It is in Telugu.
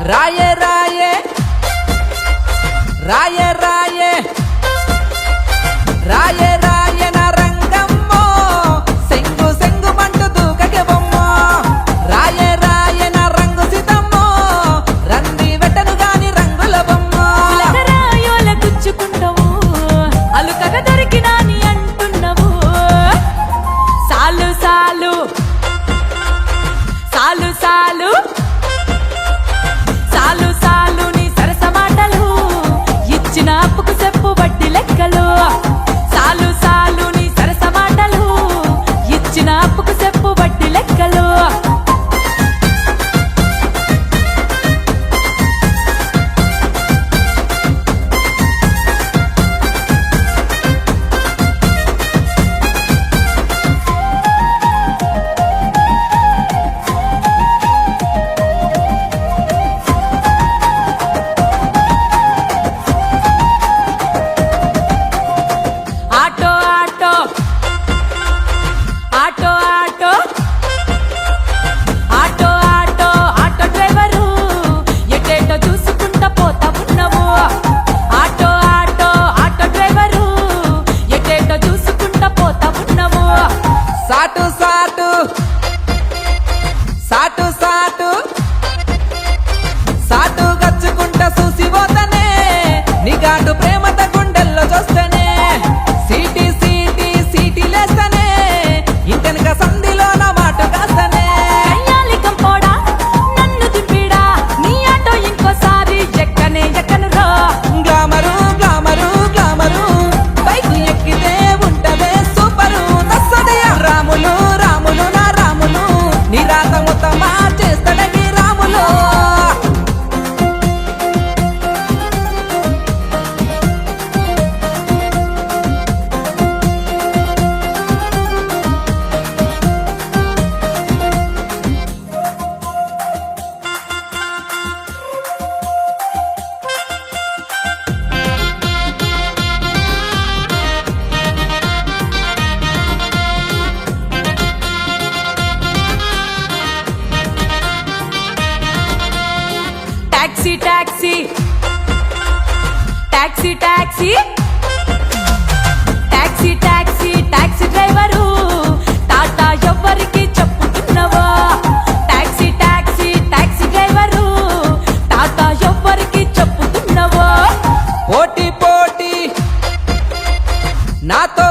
రాయే రాయే రాయే రాయే రాయే రాయే నా రంగమ్మో సెంగు సెంగు మంటు దూకకే బొమ్మో రాయే రాయే నా రంగు సీతమ్మో రంది వెట్టను గాని రంగుల బొమ్మో రాయోల గుచ్చుకుంటావు అలుకగ దొరికినా నీ అంటున్నావు సాలు సాలు సాలు సాలు సాలు సాలు నీ సరస మాటలు ఇచ్చిన అప్పుకు చెప్పు వడ్డీ లెక్కలు సాలు సాలు నీ సరస మాటలు ఇచ్చిన అప్పుకు చెప్పు వడ్డీ లెక్కలు auto auto auto auto auto auto auto driver ఎటేటో చూసుకుంటా పోతా ఉన్నావు ఆటో ఆటో ఆటో డ్రైవరు ఎటేటో చూసుకుంటా పోతా ఉన్నావు సాటు సాటు సాటు సాటు సాటు గచ్చుకుంటా చూసి పోతనే నిగాడు ప్రేమత గుండెల్లో చూస్తేనే సీటీ సీటీ సీటీ లేస్తనే ఇంటెనక సంధిలో నా మాట కాస్తనే కయ్యాలి కంపోడా నన్ను దింపిడా నీ ఆటో ఇంకోసారి ఎక్కనే ఎక్కనురా గ్లామరు గ్లామరు గ్లామరు బైక్ ఎక్కితే ఉంటదే సూపరు నచ్చదయ రాములు రాములు నా రాములు నీ రాత మొత్తం చేస్తాడని Ramulu taxi taxi taxi taxi taxi taxi taxi driver tata ఎవ్వరికి చెప్పుతున్నావా taxi taxi taxi driver tata ఎవ్వరికి చెప్పుతున్నావా పోటీ పోటీ నాతో